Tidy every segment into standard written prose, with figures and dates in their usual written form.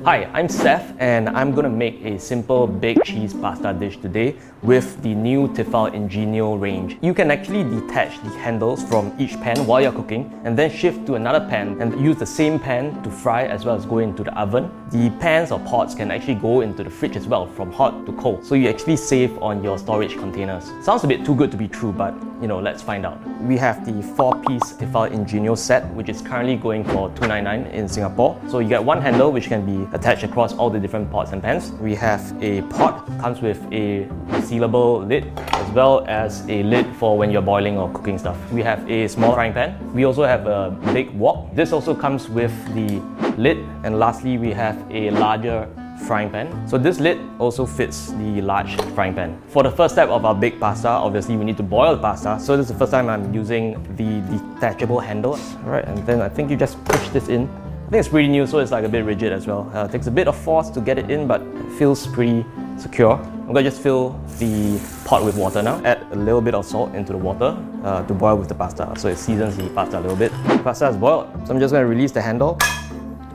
Hi, I'm Seth and I'm gonna make a simple baked cheese pasta dish today with the new Tefal Ingenio range. You can actually detach the handles from each pan while you're cooking and then shift to another pan and use the same pan to fry as well as go into the oven. The pans or pots can actually go into the fridge as well from hot to cold, so you actually save on your storage containers. Sounds a bit too good to be true, but let's find out. We have the 4-piece Tefal Ingenio set, which is currently going for $2.99 in Singapore. So you get one handle which can be attached across all the different pots and pans. We have a pot, comes with a resealable lid as well as a lid for when you're boiling or cooking stuff. We have a small frying pan. We also have a big wok. This also comes with the lid. And lastly, we have a larger frying pan. So this lid also fits the large frying pan. For the first step of our baked pasta, obviously we need to boil the pasta. So this is the first time I'm using the detachable handle. Alright, and then I think you just push this in. I think it's pretty new, so it's like a bit rigid as well. It takes a bit of force to get it in, but it feels pretty secure. I'm gonna just fill the pot with water now. Add a little bit of salt into the water to boil with the pasta, so it seasons the pasta a little bit. The pasta is boiled, so I'm just gonna release the handle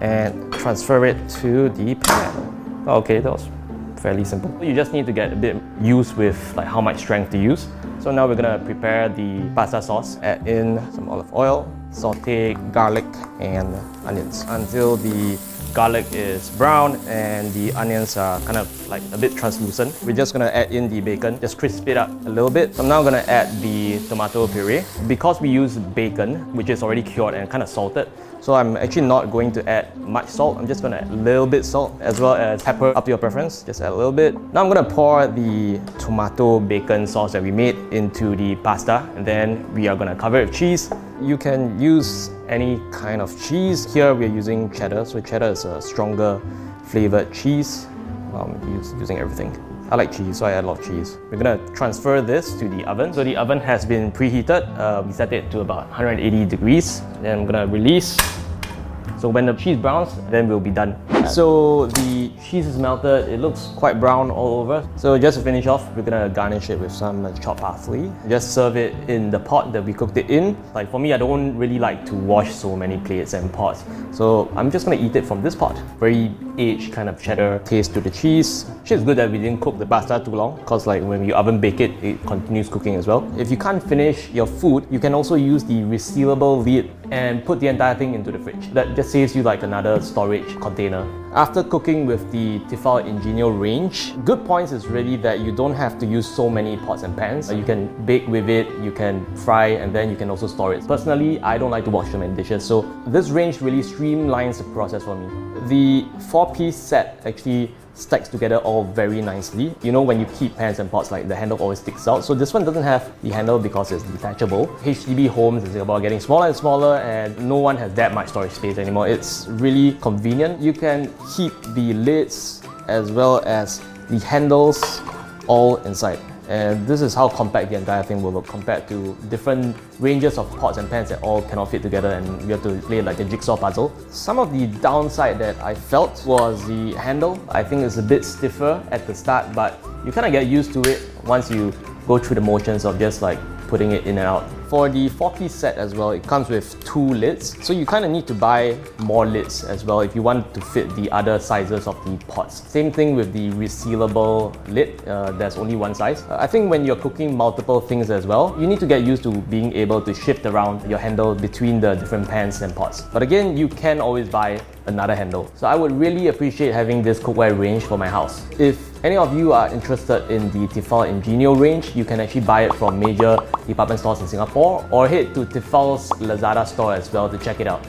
and transfer it to the pan. Okay, that was fairly simple. You just need to get a bit used with how much strength to use. So now we're gonna prepare the pasta sauce. Add in some olive oil, saute garlic and onions until the garlic is brown and the onions are kind of like a bit translucent. We're just gonna add in the bacon, just crisp it up a little bit. So I'm now gonna add the tomato puree. Because we use bacon, which is already cured and kind of salted, so I'm actually not going to add much salt. I'm just gonna add a little bit salt as well as pepper up to your preference. Just add a little bit. Now I'm gonna pour the tomato bacon sauce that we made into the pasta, and then we are gonna cover it with cheese. You can use any kind of cheese. Here we're using cheddar, so cheddar is a stronger flavored cheese. Using everything. I like cheese, so I add a lot of cheese. We're gonna transfer this to the oven. So the oven has been preheated. We set it to about 180 degrees. Then I'm gonna release. So when the cheese browns, then we'll be done. So the cheese is melted. It looks quite brown all over. So just to finish off, we're gonna garnish it with some chopped parsley. Just serve it in the pot that we cooked it in. Like for me, I don't really like to wash so many plates and pots. So I'm just gonna eat it from this pot. Very aged kind of cheddar taste to the cheese. Actually, it's good that we didn't cook the pasta too long, because when you oven bake it, it continues cooking as well. If you can't finish your food, you can also use the resealable lid and put the entire thing into the fridge. That just saves you another storage container. After cooking with the Tefal Ingenio range, good points is really that you don't have to use so many pots and pans. You can bake with it, you can fry, and then you can also store it. Personally, I don't like to wash so many dishes, so this range really streamlines the process for me. The 4-piece set actually stacks together all very nicely. When you keep pans and pots, the handle always sticks out. So this one doesn't have the handle because it's detachable. HDB homes in Singapore are getting smaller and smaller, and no one has that much storage space anymore. It's really convenient. You can keep the lids as well as the handles all inside. And this is how compact the entire thing will look compared to different ranges of pots and pans that all cannot fit together, and we have to play like a jigsaw puzzle. Some of the downside that I felt was the handle. I think it's a bit stiffer at the start, but you kind of get used to it once you go through the motions of just putting it in and out. For the 4-piece set as well, it comes with 2 lids. So you kind of need to buy more lids as well if you want to fit the other sizes of the pots. Same thing with the resealable lid. There's only one size. I think when you're cooking multiple things as well, you need to get used to being able to shift around your handle between the different pans and pots. But again, you can always buy another handle. So I would really appreciate having this cookware range for my house. If any of you are interested in the Tefal Ingenio range, you can actually buy it from major department stores in Singapore or head to Tefal's Lazada store as well to check it out.